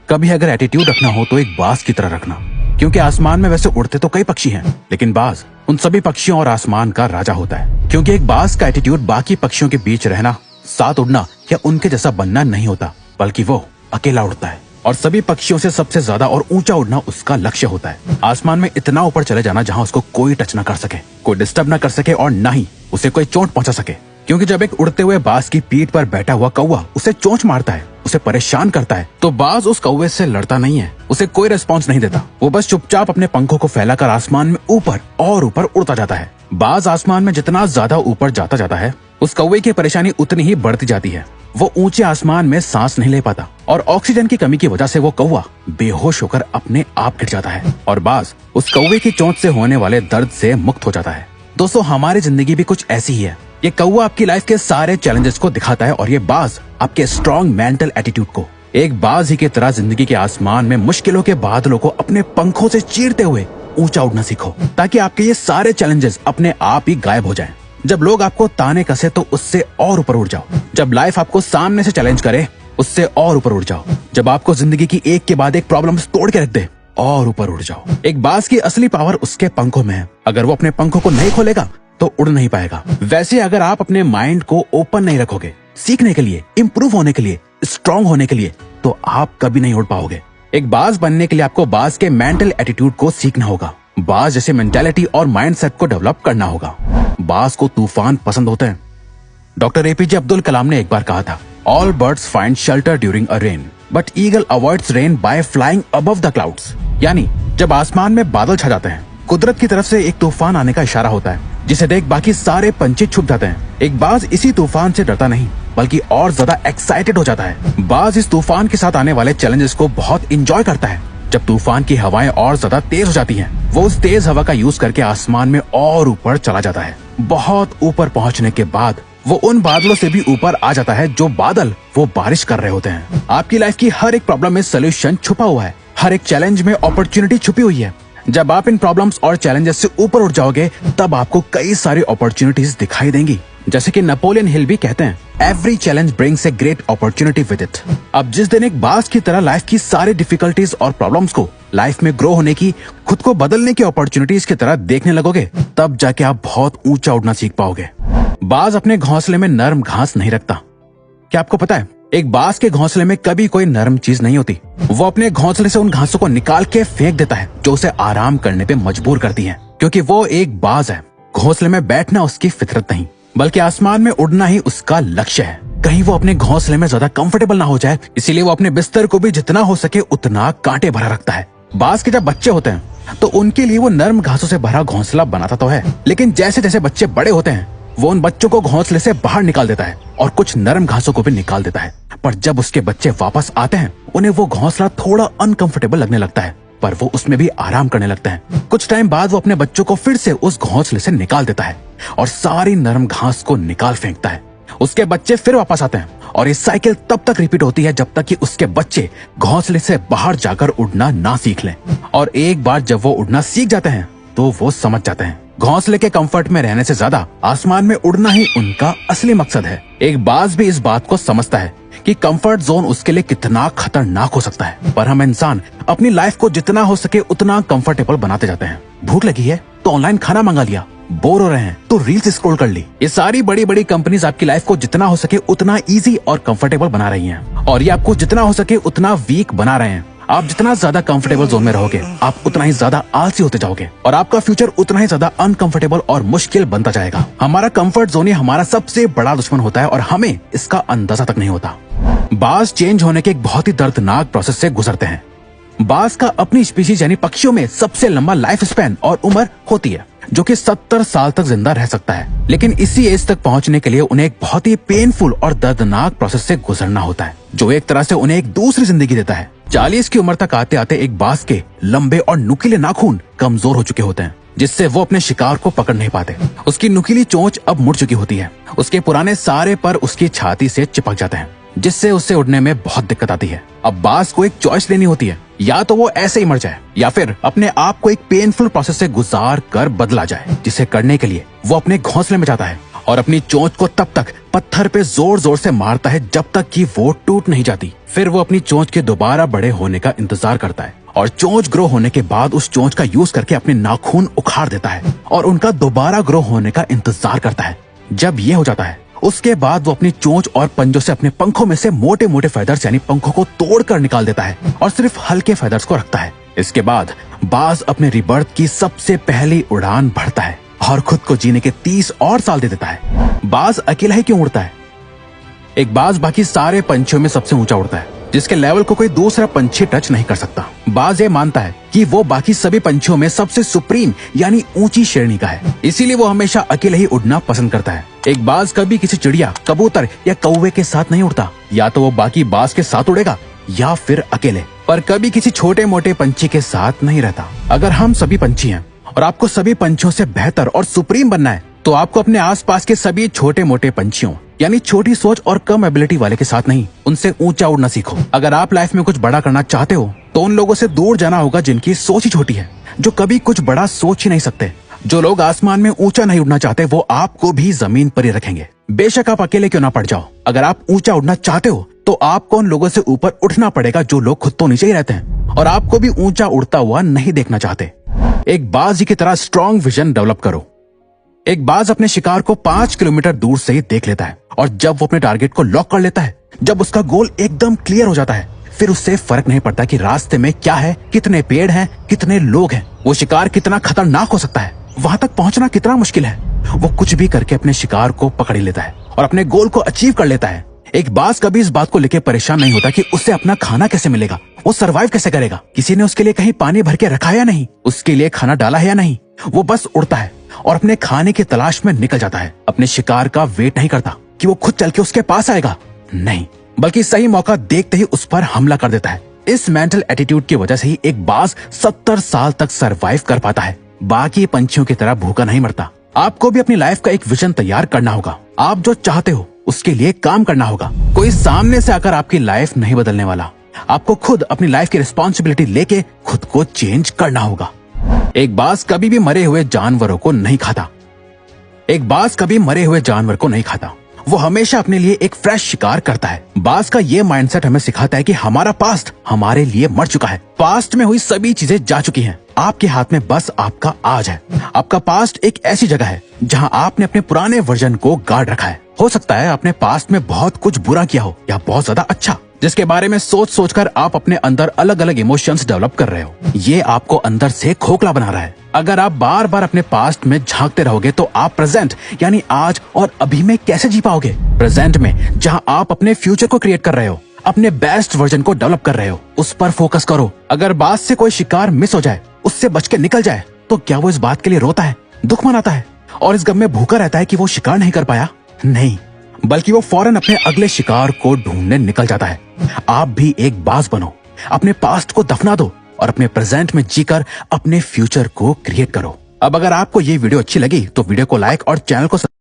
कभी अगर एटीट्यूड रखना हो तो एक बाज की तरह रखना, क्योंकि आसमान में वैसे उड़ते तो कई पक्षी हैं, लेकिन बाज उन सभी पक्षियों और आसमान का राजा होता है। क्योंकि एक बाज का एटीट्यूड बाकी पक्षियों के बीच रहना, साथ उड़ना या उनके जैसा बनना नहीं होता, बल्कि वो अकेला उड़ता है और सभी पक्षियों से सबसे ज्यादा और ऊंचा उड़ना उसका लक्ष्य होता है। आसमान में इतना ऊपर चले जाना जहां उसको कोई टच ना कर सके, कोई डिस्टर्ब ना कर सके और ना ही उसे कोई चोट पहुंचा सके। क्योंकि जब एक उड़ते हुए बाज की पीठ पर बैठा हुआ कौवा उसे चोंच मारता है, उसे परेशान करता है, तो बाज उस कौवे से लड़ता नहीं है, उसे कोई रिस्पॉन्स नहीं देता। वो बस चुपचाप अपने पंखों को फैलाकर आसमान में ऊपर और ऊपर उड़ता जाता है। बाज आसमान में जितना ज्यादा ऊपर जाता जाता है, उस कौवे की परेशानी उतनी ही बढ़ती जाती है। वो ऊंचे आसमान में सांस नहीं ले पाता और ऑक्सीजन की कमी की वजह से वो कौवा बेहोश होकर अपने आप गिर जाता है और बाज उस कौवे की चोंच से होने वाले दर्द से मुक्त हो जाता है। दोस्तों, हमारी जिंदगी भी कुछ ऐसी ही है। ये कौवा आपकी लाइफ के सारे चैलेंजेस को दिखाता है और ये बाज आपके स्ट्रॉन्ग मेंटल एटीट्यूड को। एक बाज ही की तरह जिंदगी के आसमान में मुश्किलों के बादलों को अपने पंखों से चीरते हुए ऊंचा उड़ना सीखो, ताकि आपके ये सारे चैलेंजेस अपने आप ही गायब हो जाएं। जब लोग आपको ताने कसे तो उससे और ऊपर उड़ जाओ। जब लाइफ आपको सामने से चैलेंज करे, उससे और ऊपर उड़ जाओ। जब आपको जिंदगी की एक के बाद एक प्रॉब्लम तोड़ के रख दे, और ऊपर उड़ जाओ। एक बाज की असली पावर उसके पंखों में है। अगर वो अपने पंखों को नहीं खोलेगा तो उड़ नहीं पाएगा। वैसे अगर आप अपने माइंड को ओपन नहीं रखोगे सीखने के लिए, इम्प्रूव होने के लिए, स्ट्रांग होने के लिए, तो आप कभी नहीं उड़ पाओगे। एक बाज बनने के लिए आपको बाज के मेंटल एटीट्यूड को सीखना होगा। बाज जैसे मेंटालिटी और माइंडसेट को डेवलप करना होगा। बाज को तूफान पसंद होते हैं। डॉक्टर एपीजे अब्दुल कलाम ने एक बार कहा था, all birds find shelter during a rain, but eagle avoids rain by flying above the clouds. यानी जब आसमान में बादल छा जाते हैं, कुदरत की तरफ से एक तूफान आने का इशारा होता है, जिसे देख बाकी सारे पंछी छुप जाते हैं। एक बाज इसी तूफान से डरता नहीं, बल्कि और ज्यादा एक्साइटेड हो जाता है। बाज इस तूफान के साथ आने वाले चैलेंजेस को बहुत इंजॉय करता है। जब तूफान की हवाएं और ज्यादा तेज हो जाती हैं, वो उस तेज हवा का यूज करके आसमान में और ऊपर चला जाता है। बहुत ऊपर पहुंचने के बाद वो उन बादलों से भी ऊपर आ जाता है जो बादल वो बारिश कर रहे होते हैं। आपकी लाइफ की हर एक प्रॉब्लम में सोल्यूशन छुपा हुआ है, हर एक चैलेंज में अपॉर्चुनिटी छुपी हुई है। जब आप इन प्रॉब्लम्स और चैलेंजेस से ऊपर उठ जाओगे, तब आपको कई सारी अपॉर्चुनिटीज दिखाई देंगी। जैसे कि नेपोलियन हिल भी कहते हैं, every challenge brings a great opportunity with it. अब जिस दिन एक बाज की तरह लाइफ की सारी डिफिकल्टीज और प्रॉब्लम्स को लाइफ में ग्रो होने की, खुद को बदलने की अपॉर्चुनिटीज की तरह देखने लगोगे, तब जाके आप बहुत ऊंचा उड़ना सीख पाओगे। बाज अपने घोंसले में नरम घास नहीं रखता। क्या आपको पता है, एक बाज के घोंसले में कभी कोई नरम चीज नहीं होती। वो अपने घोंसले से उन घासों को निकाल के फेंक देता है जो उसे आराम करने पे मजबूर करती है, क्योंकि वो एक बाज है। घोंसले में बैठना उसकी फितरत नहीं, बल्कि आसमान में उड़ना ही उसका लक्ष्य है। कहीं वो अपने घोंसले में ज्यादा कंफर्टेबल ना हो जाए, इसीलिए वो अपने बिस्तर को भी जितना हो सके उतना कांटे भरा रखता है। बाज के जब बच्चे होते हैं तो उनके लिए वो नरम घासों से भरा घोंसला बनाता तो है, लेकिन जैसे जैसे बच्चे बड़े होते हैं, वो उन बच्चों को घोंसले से बाहर निकाल देता है और कुछ नरम घासों को भी निकाल देता है। पर जब उसके बच्चे वापस आते हैं, उन्हें वो घोंसला थोड़ा अनकंफर्टेबल लगने लगता है, पर वो उसमें भी आराम करने लगते हैं। कुछ टाइम बाद वो अपने बच्चों को फिर से उस घोंसले से निकाल देता है और सारी नरम घास को निकाल फेंकता है। उसके बच्चे फिर वापस आते हैं और ये साइकिल तब तक रिपीट होती है जब तक कि उसके बच्चे घोंसले से बाहर जाकर उड़ना ना सीख लें। और एक बार जब वो उड़ना सीख जाते हैं, तो वो समझ जाते हैं घोंसले के कंफर्ट में रहने से ज्यादा आसमान में उड़ना ही उनका असली मकसद है। एक बाज भी इस बात को समझता है कि कंफर्ट जोन उसके लिए कितना खतरनाक हो सकता है, पर हम इंसान अपनी लाइफ को जितना हो सके उतना कंफर्टेबल बनाते जाते हैं। भूख लगी है तो ऑनलाइन खाना मंगा लिया, बोर हो रहे हैं तो रील्स स्क्रॉल कर ली। ये सारी बड़ी बड़ी कंपनीज आपकी लाइफ को जितना हो सके उतना इजी और कंफर्टेबल बना रही हैं, और ये आपको जितना हो सके उतना वीक बना रहे हैं। आप जितना ज्यादा कंफर्टेबल जोन में रहोगे, आप उतना ही ज्यादा आलसी होते जाओगे और आपका फ्यूचर उतना ही ज्यादा अनकंफर्टेबल और मुश्किल बनता जाएगा। हमारा कंफर्ट जोन ही हमारा सबसे बड़ा दुश्मन होता है और हमें इसका अंदाजा तक नहीं होता। बाज चेंज होने के एक बहुत ही दर्दनाक प्रोसेस से गुजरते हैं। बाज का अपनी स्पीशीज यानी पक्षियों में सबसे लंबा लाइफ स्पैन और उम्र होती है, जो कि 70 साल तक जिंदा रह सकता है। लेकिन इसी एज तक पहुंचने के लिए उन्हें एक बहुत ही पेनफुल और दर्दनाक प्रोसेस से गुजरना होता है, जो एक तरह से उन्हें एक दूसरी जिंदगी देता है। 40 की उम्र तक आते आते एक बाज के लंबे और नुकीले नाखून कमजोर हो चुके होते हैं, जिससे वो अपने शिकार को पकड़ नहीं पाते। उसकी नुकीली चोंच अब मुड़ चुकी होती है, उसके पुराने सारे पर उसकी छाती से चिपक जाते हैं, जिससे उसे उड़ने में बहुत दिक्कत आती है। अब बाज को एक चॉइस लेनी होती है, या तो वो ऐसे ही मर जाए या फिर अपने आप को एक पेनफुल प्रोसेस से गुजार कर बदला जाए, जिसे करने के लिए वो अपने घोंसले में जाता है और अपनी चोंच को तब तक पत्थर पे जोर जोर से मारता है जब तक कि वो टूट नहीं जाती। फिर वो अपनी चोंच के दोबारा बड़े होने का इंतजार करता है और चोंच ग्रो होने के बाद उस चोंच का यूज करके अपने नाखून उखाड़ देता है और उनका दोबारा ग्रो होने का इंतजार करता है। जब ये हो जाता है उसके बाद वो अपनी चोंच और पंजों से अपने पंखों में से मोटे मोटे फेदर्स यानी पंखों को तोड़कर निकाल देता है और सिर्फ हल्के फेदर्स को रखता है। इसके बाद बाज अपने रिबर्थ की सबसे पहली उड़ान भरता है और खुद को जीने के 30 और साल दे देता है। बाज अकेला ही क्यों उड़ता है? एक बाज बाकी सारे पंछियों में सबसे ऊंचा उड़ता है, जिसके लेवल को कोई दूसरा पंछी टच नहीं कर सकता। बाज ये मानता है कि वो बाकी सभी पंछियों में सबसे सुप्रीम यानी ऊंची श्रेणी का है, इसीलिए वो हमेशा अकेले ही उड़ना पसंद करता है। एक बाज कभी किसी चिड़िया, कबूतर या कौवे के साथ नहीं उड़ता, या तो वो बाकी बाज के साथ उड़ेगा या फिर अकेले, पर कभी किसी छोटे मोटे पंछी के साथ नहीं रहता। अगर हम सभी पंछी हैं और आपको सभी पंछियों से बेहतर और सुप्रीम बनना है तो आपको अपने आसपास के सभी छोटे मोटे पंछियों यानी छोटी सोच और कम एबिलिटी वाले के साथ नहीं, उनसे ऊंचा उड़ना सीखो। अगर आप लाइफ में कुछ बड़ा करना चाहते हो तो उन लोगों से दूर जाना होगा जिनकी सोच ही छोटी है, जो कभी कुछ बड़ा सोच ही नहीं सकते। जो लोग आसमान में ऊंचा नहीं उड़ना चाहते वो आपको भी जमीन पर ही रखेंगे, बेशक आप अकेले क्यों ना पड़ जाओ। अगर आप ऊंचा उड़ना चाहते हो तो आपको उन लोगों से ऊपर उठना पड़ेगा जो लोग खुद तो नीचे ही रहते हैं और आपको भी ऊंचा उड़ता हुआ नहीं देखना चाहते। एक बाज की तरह स्ट्रॉन्ग विजन डेवलप करो। एक बाज अपने शिकार को 5 किलोमीटर दूर से ही देख लेता है और जब वो अपने टारगेट को लॉक कर लेता है, जब उसका गोल एकदम क्लियर हो जाता है, फिर उससे फर्क नहीं पड़ता कि रास्ते में क्या है, कितने पेड़ हैं, कितने लोग हैं, वो शिकार कितना खतरनाक हो सकता है, वहां तक पहुंचना कितना मुश्किल है। वो कुछ भी करके अपने शिकार को पकड़ लेता है और अपने गोल को अचीव कर लेता है। एक बाज कभी इस बात को लेकर परेशान नहीं होता कि उसे अपना खाना कैसे मिलेगा, वो सरवाइव कैसे करेगा, किसी ने उसके लिए कहीं पानी भर के रखा है या नहीं, उसके लिए खाना डाला है या नहीं। वो बस उड़ता है और अपने खाने की तलाश में निकल जाता है। अपने शिकार का वेट नहीं करता कि वो खुद चल के उसके पास आएगा, नहीं, बल्कि सही मौका देखते ही उस पर हमला कर देता है। इस मेंटल एटीट्यूड की वजह से ही एक बाज 70 साल तक सरवाइव कर पाता है, बाकी पंछियों की तरह भूखा नहीं मरता। आपको भी अपनी लाइफ का एक विजन तैयार करना होगा। आप जो चाहते हो उसके लिए काम करना होगा। कोई सामने से आकर आपकी लाइफ नहीं बदलने वाला, आपको खुद अपनी लाइफ की रिस्पॉन्सिबिलिटी लेके खुद को चेंज करना होगा। एक बाज कभी भी मरे हुए जानवरों को नहीं खाता। एक बाज कभी मरे हुए जानवर को नहीं खाता, वो हमेशा अपने लिए एक फ्रेश शिकार करता है। बाज का ये माइंडसेट हमें सिखाता है कि हमारा पास्ट हमारे लिए मर चुका है, पास्ट में हुई सभी चीजें जा चुकी हैं, आपके हाथ में बस आपका आज है। आपका पास्ट एक ऐसी जगह है जहां आपने अपने पुराने वर्जन को गार्ड रखा है। हो सकता है आपने पास्ट में बहुत कुछ बुरा किया हो या बहुत ज्यादा अच्छा, जिसके बारे में सोच सोचकर आप अपने अंदर अलग अलग इमोशंस डेवलप कर रहे हो। ये आपको अंदर से खोखला बना रहा है। अगर आप बार बार अपने पास्ट में झांकते रहोगे तो आप प्रेजेंट यानी आज और अभी में कैसे जी पाओगे? प्रेजेंट में जहां आप अपने फ्यूचर को क्रिएट कर रहे हो, अपने बेस्ट वर्जन को डेवलप कर रहे हो, उस पर फोकस करो। अगर बाज से कोई शिकार मिस हो जाए, उससे बच के निकल जाए, तो क्या वो इस बात के लिए रोता है, दुख मनाता है और इस गम में भूखा रहता है कि वो शिकार नहीं कर पाया? नहीं, बल्कि वो फौरन अपने अगले शिकार को ढूंढने निकल जाता है। आप भी एक बाज बनो, अपने पास्ट को दफना दो और अपने प्रेजेंट में जीकर अपने फ्यूचर को क्रिएट करो। अब अगर आपको ये वीडियो अच्छी लगी तो वीडियो को लाइक और चैनल को